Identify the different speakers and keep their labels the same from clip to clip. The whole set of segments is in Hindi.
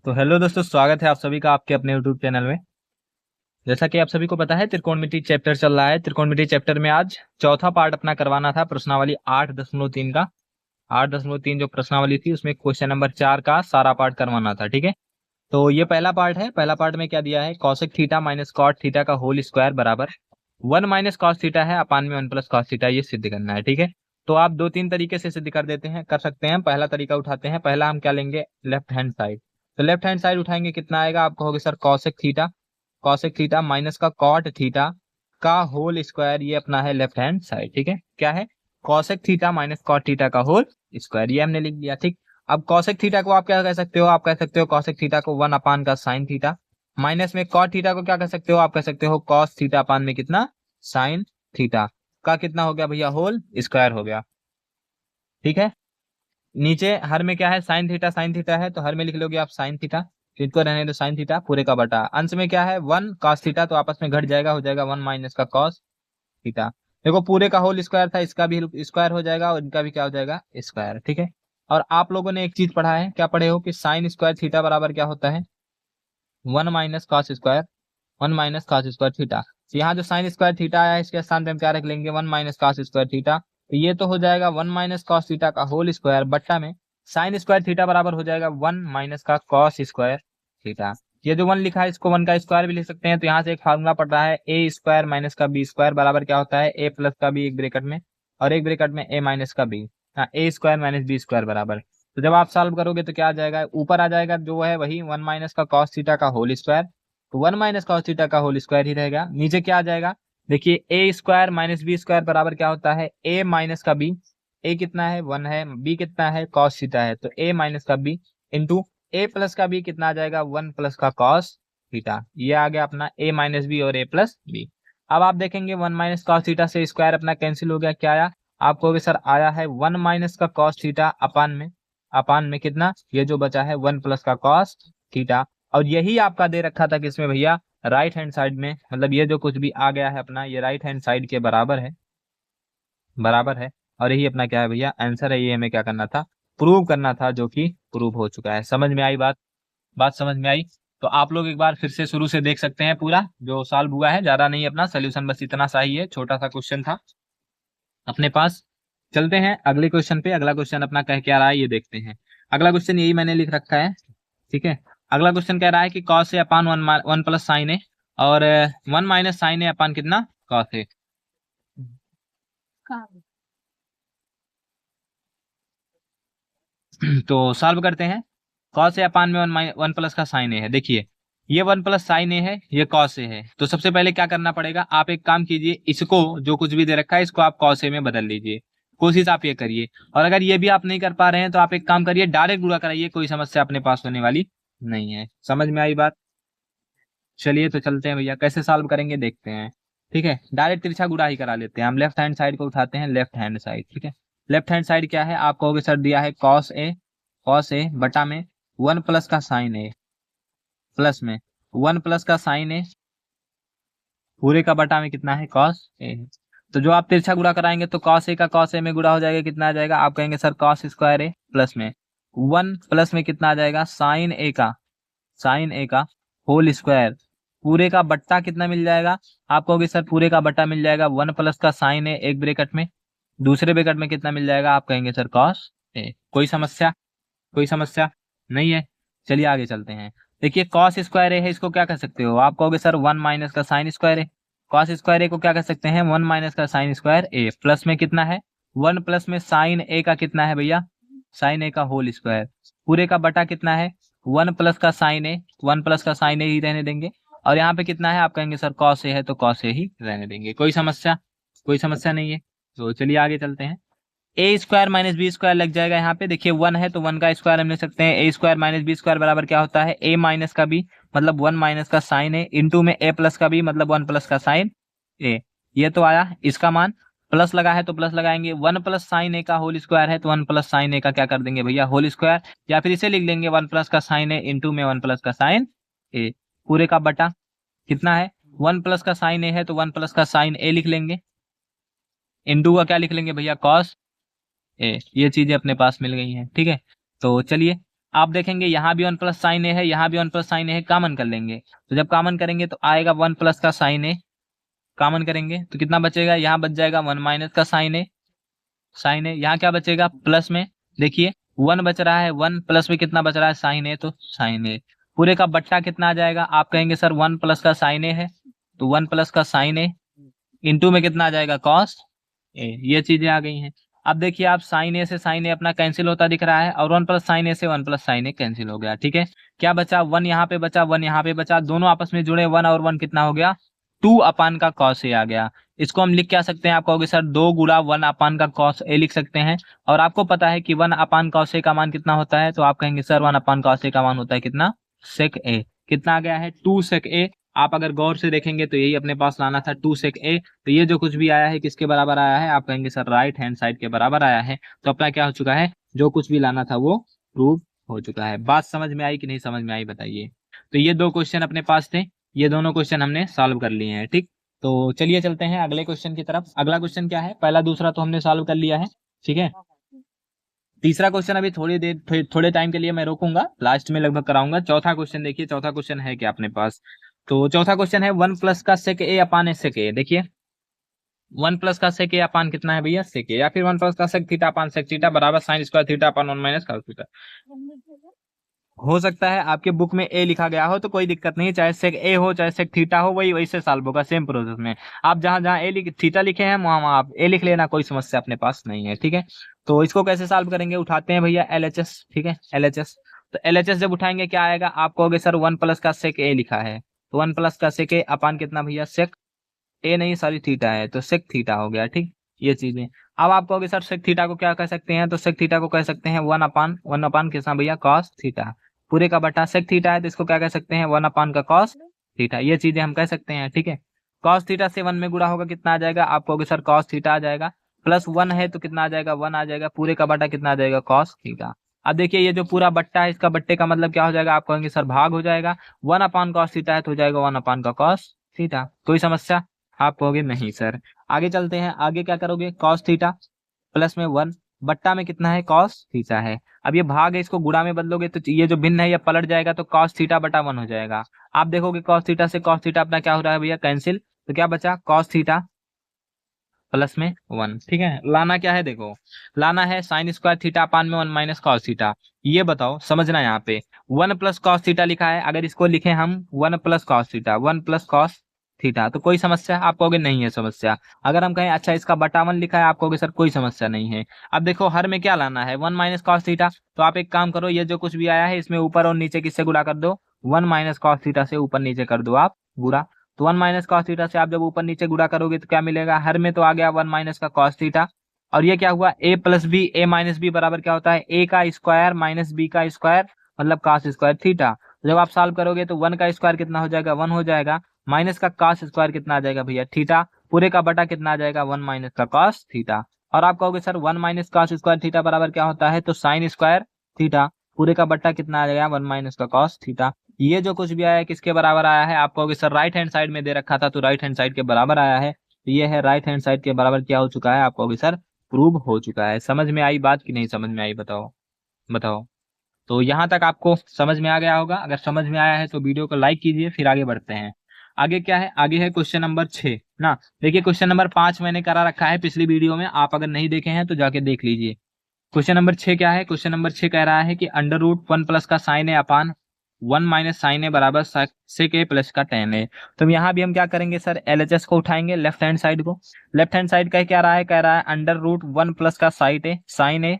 Speaker 1: तो हेलो दोस्तों, स्वागत है आप सभी का आपके अपने यूट्यूब चैनल में। जैसा कि आप सभी को पता है, त्रिकोणमिति चैप्टर चल रहा है। त्रिकोणमिति चैप्टर में आज चौथा पार्ट अपना करवाना था, प्रश्नावली 8.3 का। 8.3 जो प्रश्नावली थी उसमें क्वेश्चन नंबर 4 का सारा पार्ट करवाना था। ठीक है, तो ये पहला पार्ट है। पहला पार्ट में क्या दिया है, cosec theta minus cot theta का होल स्क्वायर बराबर 1 माइनस कॉस थीटा है अपान में 1 प्लस कॉस थीटा, ये सिद्ध करना है। ठीक है, तो आप दो तीन तरीके से सिद्ध कर सकते हैं। पहला तरीका उठाते हैं। पहला हम क्या लेंगे, लेफ्ट हैंड साइड। तो लेफ्ट हैंड साइड उठाएंगे, कितना आएगा, आप कहोगे sir cosec theta, cosec theta minus का कॉट थीटा का होल स्क्वायर, ये अपना है लेफ्ट हैंड साइड। ठीक है, क्या है, cosec theta minus cot theta का होल स्क्वायर, ये हमने लिख दिया। ठीक, अब कॉसेक थीटा को आप क्या कह सकते हो, आप कह सकते हो कॉसेक थीटा को 1 अपान का साइन थीटा, माइनस में कॉट थीटा को क्या कह सकते हो, आप कह सकते हो कॉस थीटा अपान में कितना, साइन थीटा का कितना हो गया भैया, होल स्क्वायर हो गया। ठीक है, नीचे हर में क्या है, साइन थीटा है, तो हर में लिख लोगे आप साइन थीटा, इसको रहने दो साइन थीटा पूरे का बटा, अंश में क्या है 1 कॉस थीटा, तो आपस में घट जाएगा, हो जाएगा 1 माइनस का कॉस थीटा। देखो पूरे का होल स्क्वायर था, इसका भी स्क्वायर हो जाएगा और इनका भी क्या हो जाएगा, स्क्वायर। ठीक है, और आप लोगों ने एक चीज पढ़ा है, क्या पढ़े हो कि साइन स्क्वायर थीटा बराबर क्या होता है, 1 minus cos square, 1 minus cos square theta. तो यहाँ जो साइन स्क्वायर थीटा आया है, इसके स्थान पे हम क्या रख लेंगे, 1 माइनस कॉस स्क्वायर थीटा। तो ये तो हो जाएगा 1 माइनस कॉस थीटा का होल स्क्वायर बट्टा में साइन स्क्वायर थीटा बराबर हो जाएगा 1 माइनस का कॉस स्क्वायर थीटा। ये जो 1 लिखा है इसको 1 का स्क्वायर भी लिख सकते हैं। तो यहाँ से एक फार्मूला पड़ रहा है, ए स्क्वायर माइनस का बी स्क्वायर बराबर क्या होता है, ए प्लस का बी एक ब्रेकेट में और एक ब्रेकेट में ए माइनस का बी। हाँ, ए स्क्वायर माइनस बी स्क्वायर बराबर, तो जब आप सॉल्व करोगे तो क्या आ जाएगा, ऊपर आ जाएगा जो है वही 1 माइनस का कॉस थीटा का होल स्क्वायर, तो 1 माइनस कॉस थीटा का होल स्क्वायर ही रहेगा। नीचे क्या आ जाएगा, देखिए ए स्क्वायर माइनस बी स्क्वायर बराबर क्या होता है, ए माइनस का बी, ए कितना है 1 है, बी कितना है कॉस थीटा है, तो ए माइनस का बी इंटू ए प्लस का बी कितना आ जाएगा, 1 प्लस का कॉस थीटा। ये आ गया अपना ए माइनस बी और ए प्लस बी। अब आप देखेंगे 1 माइनस कॉस थीटा से स्क्वायर अपना कैंसिल हो गया, क्या आया, आप कहोगे सर आया है 1 माइनस का कॉस थीटा अपान में कितना, ये जो बचा है 1 प्लस का कॉस थीटा। और यही आपका दे रखा था किसमें भैया, राइट हैंड साइड में, मतलब ये जो कुछ भी आ गया है अपना, ये राइट हैंड साइड के बराबर है, बराबर है। और यही अपना क्या है भैया, आंसर है। ये हमें क्या करना था, प्रूव करना था, जो कि प्रूव हो चुका है। समझ में आई बात, बात समझ में आई। तो आप लोग एक बार फिर से शुरू से देख सकते हैं, पूरा जो सॉल्व हुआ है, ज्यादा नहीं, अपना सोल्यूशन बस इतना सा ही है, छोटा सा क्वेश्चन था अपने पास। चलते हैं अगले क्वेश्चन पे। अगला क्वेश्चन अपना कह क्या रहा है ये देखते हैं। अगला क्वेश्चन यही मैंने लिख रखा है। ठीक है, अगला क्वेश्चन कह रहा है कि cos A upon 1 plus sign ए और 1 माइनस साइन ए अपान कितना, कॉस ए। तो सॉल्व करते हैं। कॉस ए अपान में 1 प्लस का साइन ए है। देखिए ये 1 प्लस साइन ए है, ये कॉस ए है। तो सबसे पहले क्या करना पड़ेगा, आप एक काम कीजिए, इसको जो कुछ भी दे रखा है इसको आप कॉस ए में बदल लीजिए। कोशिश आप ये करिए, और अगर ये भी आप नहीं कर पा रहे हैं तो आप एक काम करिए, डायरेक्ट गुणा कराइए, कोई समस्या अपने पास होने वाली नहीं है। समझ में आई बात। चलिए तो चलते हैं भैया, कैसे सॉल्व करेंगे देखते हैं। ठीक है, डायरेक्ट तिरछा गुणा ही करा लेते हैं हम। लेफ्ट हैंड साइड को उठाते हैं, लेफ्ट हैंड साइड। ठीक है, लेफ्ट हैंड साइड क्या है, आप कहोगे सर दिया है कॉस ए बटा में 1 प्लस का साइन ए, प्लस में 1 प्लस का साइन ए पूरे का बटा में कितना है, कॉस ए। तो जो आप तिरछा गुणा कराएंगे तो कॉस ए का कॉस ए में गुणा हो जाएगा, कितना आ जाएगा, आप कहेंगे सर कॉस स्क्वायर ए प्लस में 1 प्लस में कितना आ जाएगा, साइन ए का होल स्क्वायर पूरे का बट्टा कितना मिल जाएगा, आप कहोगे सर पूरे का बट्टा मिल जाएगा 1 प्लस का साइन ए एक ब्रैकेट में, दूसरे ब्रैकेट में कितना मिल जाएगा, आप कहेंगे सर कॉस ए। कोई समस्या, कोई समस्या नहीं है। चलिए आगे चलते हैं। देखिए कॉस स्क्वायर ए है, इसको क्या कह सकते हो, आप कहोगे सर 1 माइनस का साइन स्क्वायर ए। कॉस स्क्वायर ए को क्या कह सकते हैं, 1 माइनस का साइन स्क्वायर ए, प्लस में कितना है 1 प्लस में साइन ए का कितना है भैया, साइन ए का होल स्क्वायर पूरे का बटा कितना है 1 प्लस का साइन ए, 1 प्लस का साइन ए ही रहने देंगे। और यहाँ पे कितना है, आप कहेंगे सर कॉस ए है, तो कॉस ए ही रहने देंगे। कोई समस्या, कोई समस्या नहीं है। तो चलिए आगे चलते हैं। ए स्क्वायर माइनस बी स्क्वायर लग जाएगा यहाँ पे। देखिए 1 है तो 1 का स्क्वायर हम ले सकते हैं। ए स्क्वायर माइनस बी स्क्वायर बराबर क्या होता है, ए माइनस का बी मतलब 1 माइनस का साइन ए इंटू में ए प्लस का बी मतलब 1 प्लस का साइन ए। ये तो आया, इसका मान प्लस लगा है तो प्लस लगाएंगे। 1 प्लस साइन ए का होल स्क्वायर है तो 1 प्लस साइन ए का क्या कर देंगे भैया, होल स्क्वायर, या फिर इसे लिख लेंगे 1 प्लस का साइन ए इंटू में 1 प्लस का साइन ए पूरे का बटा कितना है, 1 प्लस का साइन ए है तो 1 प्लस का साइन ए लिख लेंगे, इंटू का क्या लिख लेंगे भैया, कॉस ए। ये चीजें अपने पास मिल गई हैं। ठीक है, तो चलिए आप देखेंगे यहाँ भी 1 प्लस साइन ए है, यहाँ भी 1 प्लस साइन ए है, कॉमन कर लेंगे। तो जब कॉमन करेंगे तो आएगा 1 प्लस का साइन ए, कॉमन करेंगे तो कितना बचेगा, यहाँ बच जाएगा 1 माइनस का साइन ए, साइन ए। यहाँ क्या बचेगा प्लस में, देखिए 1 बच रहा है, 1 प्लस में कितना बच रहा है साइन ए, तो साइन ए। पूरे का बट्टा कितना आ जाएगा, आप कहेंगे सर 1 प्लस का साइन ए है, तो 1 प्लस का साइन ए इंटू में कितना आ जाएगा कॉस ए। ये चीजें आ गई हैं। अब देखिए आप साइन ए से साइन ए अपना कैंसिल होता दिख रहा है, और 1 प्लस साइन ए से 1 प्लस साइन ए कैंसिल हो गया। ठीक है, क्या बचा, 1 यहाँ पे बचा, 1 यहाँ पे बचा, दोनों आपस में जुड़े, 1 और 1 कितना हो गया, 2 अपान का कॉस ए आ गया। इसको हम लिख क्या सकते हैं, आप कहोगे सर 2 गुणा 1 अपान का कॉस ए लिख सकते हैं। और आपको पता है कि 1 अपान कॉस ए का मान कितना होता है, तो आप कहेंगे सर 1 अपान कॉस ए का मान होता है कितना, सेक ए। कितना आ गया है 2 सेक ए। आप अगर गौर से देखेंगे तो यही अपने पास लाना था 2 सेक ए। तो ये जो कुछ भी आया है किसके बराबर आया है, आप कहेंगे सर राइट हैंड साइड के बराबर आया है। तो अपना क्या हो चुका है, जो कुछ भी लाना था वो प्रूव हो चुका है। बात समझ में आई कि नहीं समझ में आई बताइए। तो ये 2 क्वेश्चन अपने पास थे, ये दोनों क्वेश्चन हमने सॉल्व कर लिए हैं। ठीक, तो चलिए चलते हैं अगले क्वेश्चन की तरफ। अगला क्वेश्चन क्या है, पहला दूसरा तो हमने सॉल्व कर लिया है। ठीक है, तीसरा क्वेश्चन अभी थोड़ी देर थोड़े टाइम के लिए मैं रोकूंगा, लास्ट में लगभग कराऊंगा। चौथा क्वेश्चन देखिए, चौथा क्वेश्चन है क्या अपने पास, तो चौथा क्वेश्चन है 1 प्लस का सेक ए अपान ए सेक ए। देखिए 1 प्लस का सेक ए अपान कितना है भैया, सेक ए, या फिर 1 प्लस का sec theta upon sec theta बराबर sine square theta upon 1 minus cos theta. हो सकता है आपके बुक में ए लिखा गया हो तो कोई दिक्कत नहीं, चाहे सेक ए हो चाहे सेक थीटा हो, वही वैसे सॉल्व होगा सेम प्रोसेस में। आप जहां जहां थीटा लिखे हैं वहां वहां आप ए लिख लेना, कोई समस्या अपने पास नहीं है। ठीक है, तो इसको कैसे सॉल्व करेंगे, उठाते हैं भैया एलएचएस। ठीक है, एलएचएस, तो एलएचएस जब उठाएंगे क्या आएगा, आप कहोगे सर 1 प्लस का सेक ए लिखा है, तो 1 प्लस का सेक ए अपान कितना भैया, सेक ए नहीं सॉरी थीटा है, तो सेक थीटा हो गया। ठीक, ये चीजें। अब आप कहोगे सर सेक थीटा को क्या कह सकते हैं, तो सेक थीटा को कह सकते हैं 1 अपान कितना भैया, कॉस थीटा। पूरे का बटा सेक थीटा है तो इसको क्या कह सकते हैं, 1 अपान का कॉस थीटा। ये चीजें हम कह सकते हैं। ठीक है, कॉस थीटा से 1 में गुणा होगा कितना आ जाएगा, आप कहोगे सर कॉस थीटा आ जाएगा, प्लस 1 है तो कितना आ जाएगा, 1 आ जाएगा, पूरे का बटा कितना आ जाएगा, कॉस थीटा। अब देखिए ये जो पूरा बट्टा है इसका बट्टे का मतलब क्या हो जाएगा, आप कहेंगे सर भाग हो जाएगा, 1 अपान कॉस थीटा है तो हो जाएगा 1 अपान का कॉस थीटा। कोई समस्या, आप कहोगे नहीं सर। आगे चलते हैं, आगे क्या करोगे, कॉस थीटा प्लस में 1 बट्टा में कितना है, कॉस थीटा है। अब ये भाग है, इसको गुणा में बदलोगे तो ये जो भिन्न है ये पलट जाएगा, तो कॉस थीटा बटा 1 हो जाएगा। आप देखोगे कॉस थीटा से कॉस थीटा अपना क्या हो रहा है भैया, कैंसिल, तो क्या बचा, कॉस थीटा प्लस में 1। ठीक है, लाना क्या है, देखो लाना है साइन स्क्वायर थीटा अपान में 1 माइनस कॉस थीटा। ये बताओ समझना, यहाँ पे 1 प्लस कॉस थीटा लिखा है, अगर इसको लिखे हम 1 plus cos theta, 1 plus cos theta, तो कोई समस्या, आप कहोगे नहीं है समस्या। अगर हम कहें अच्छा इसका बटा 1 लिखा है, आप कहोगे सर कोई समस्या नहीं है। अब देखो हर में क्या लाना है, 1 माइनस कॉस थीटा, तो आप एक काम करो, ये जो कुछ भी आया है इसमें ऊपर और नीचे किससे गुणा कर दो, 1 माइनस कॉस थीटा से ऊपर नीचे कर दो आप गुणा। तो 1 माइनस कॉस थीटा से आप जब ऊपर नीचे गुणा करोगे तो क्या मिलेगा, हर में तो आ गया 1 माइनस का कॉस थीटा, और ये क्या हुआ, ए प्लस बी, ए माइनस बी बराबर क्या होता है, ए का स्क्वायर माइनस बी का स्क्वायर मतलब कॉस स्क्वायर थीटा। जब आप सॉल्व करोगे तो 1 का स्क्वायर कितना हो जाएगा, 1 हो जाएगा, माइनस का कॉस स्क्वायर कितना आ जाएगा भैया, थीटा, पूरे का बटा कितना आ जाएगा, 1 माइनस का कॉस थीटा। और आप कहोगे sir 1 minus cos square theta बराबर क्या होता है, तो साइन स्क्वायर थीटा, पूरे का बट्टा कितना आ जाएगा, 1 माइनस का कॉस थीटा। ये जो कुछ भी आया है किसके बराबर आया है, आप कहोगे सर राइट हैंड साइड में दे रखा था तो राइट हैंड साइड के बराबर आया है, तो ये है राइट हैंड साइड के बराबर क्या हो चुका है, आप कहोगे सर प्रूव हो चुका है। समझ में आई बात कि नहीं समझ में आई, बताओ बताओ। तो यहाँ तक आपको समझ में आ गया होगा, अगर समझ में आया है तो वीडियो को लाइक कीजिए, फिर आगे बढ़ते हैं। आगे क्या है, आगे है क्वेश्चन नंबर 6 ना। देखिए क्वेश्चन नंबर 5 मैंने करा रखा है पिछली वीडियो में, आप अगर नहीं देखे हैं तो जाके देख लीजिए। क्वेश्चन नंबर 6 क्या है, क्वेश्चन नंबर 6 कह रहा है कि अंडर रूट 1 प्लस का साइन ए अपान 1 माइनस साइन ए बराबर सेक ए प्लस का टेन ए। तो यहाँ भी हम क्या करेंगे सर, एलएचएस को उठाएंगे, लेफ्ट हैंड साइड को। लेफ्ट हैंड साइड का क्या रहा है, कह रहा है अंडर रूट 1 प्लस का साइन ए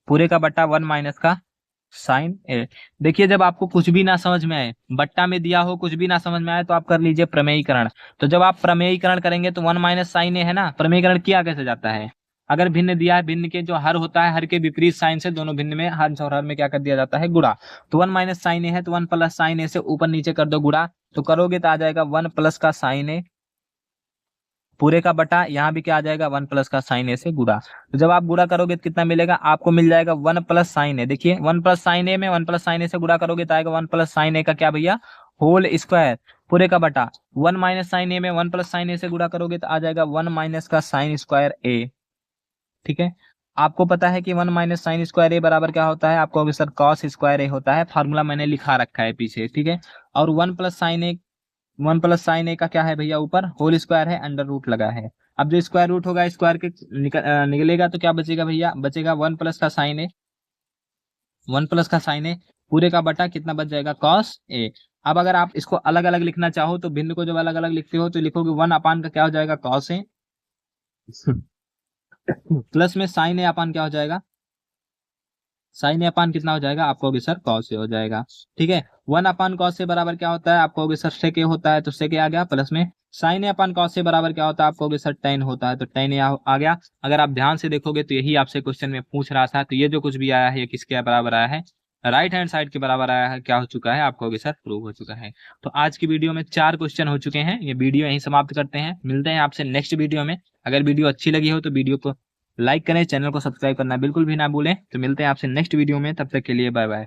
Speaker 1: पूरे का बट्टा 1 माइनस का साइन ए। देखिए जब आपको कुछ भी ना समझ में आए, बट्टा में दिया हो कुछ भी ना समझ में आए, तो आप कर लीजिए प्रमेयीकरण। तो जब आप प्रमेयीकरण करेंगे तो 1 माइनस साइन ए है ना, प्रमेयीकरण किया कैसे जाता है, अगर भिन्न दिया है, भिन्न के जो हर होता है, हर के विपरीत साइन से दोनों भिन्न में हर और हर में क्या कर दिया जाता है, गुणा। तो 1 माइनस साइन ए है तो 1 प्लस साइन ए से ऊपर नीचे कर दो गुणा, तो करोगे तो आ जाएगा 1 प्लस का साइन ए पूरे का बटा, यहाँ भी क्या आ जाएगा 1 प्लस का साइन ए से गुणा। तो जब आप गुणा करोगे तो कितना मिलेगा, आपको मिल जाएगा 1 प्लस साइन ए। देखिए 1 प्लस साइन ए में 1 प्लस साइन ए से गुणा करोगे तो आएगा 1 प्लस साइन ए का क्या भैया, होल स्क्वायर पूरे का बटा 1 माइनस साइन ए में 1 प्लस साइन ए से गुणा करोगे तो आ जाएगा 1 माइनस का साइन स्क्वायर ए। ठीक है, आपको पता है कि 1 माइनस साइन स्क्वायर ए बराबर क्या होता है, आपको सर कॉस स्क्वायर ए होता है, फार्मूला मैंने लिखा रखा है पीछे, ठीक है। और 1 प्लस साइन ए का क्या है भैया, ऊपर होल स्क्वायर है, अंडर रूट लगा है। अब जो स्क्वायर रूट होगा स्क्वायर के निकलेगा तो क्या बचेगा भैया, बचेगा 1 प्लस का साइन ए पूरे का बटा कितना बच जाएगा, कॉस ए। अब अगर आप इसको अलग अलग लिखना चाहो तो बिंदु को जब अलग अलग लिखते हो तो लिखोगे 1 का क्या हो जाएगा, कॉस ए, प्लस में साइन ए अपान क्या हो जाएगा, साइन ए अपान कितना हो जाएगा, आप कहोगे सर कॉस ए हो जाएगा, ठीक है। 1/cos से बराबर क्या होता है, आप कहोगे सर सेक ए होता है, तो सेक ए आ गया, प्लस में साइन ए अपान कॉस से बराबर क्या होता है, आप कहोगे सर टेन होता है, तो टेन ए आ गया। अगर आप ध्यान से देखोगे तो यही आपसे क्वेश्चन में पूछ रहा था, तो ये जो कुछ भी आया है ये किसके बराबर आया है, राइट हैंड साइड के बराबर आया है, क्या हो चुका है, आप कहोगे सर प्रूव हो चुका है। तो आज की वीडियो में 4 क्वेश्चन हो चुके हैं, ये वीडियो यहीं समाप्त करते हैं, मिलते हैं आपसे नेक्स्ट वीडियो में। अगर वीडियो अच्छी लगी हो तो वीडियो को लाइक करें, चैनल को सब्सक्राइब करना बिल्कुल भी ना भूलें। तो मिलते हैं आपसे नेक्स्ट वीडियो में, तब तक के लिए बाय बाय।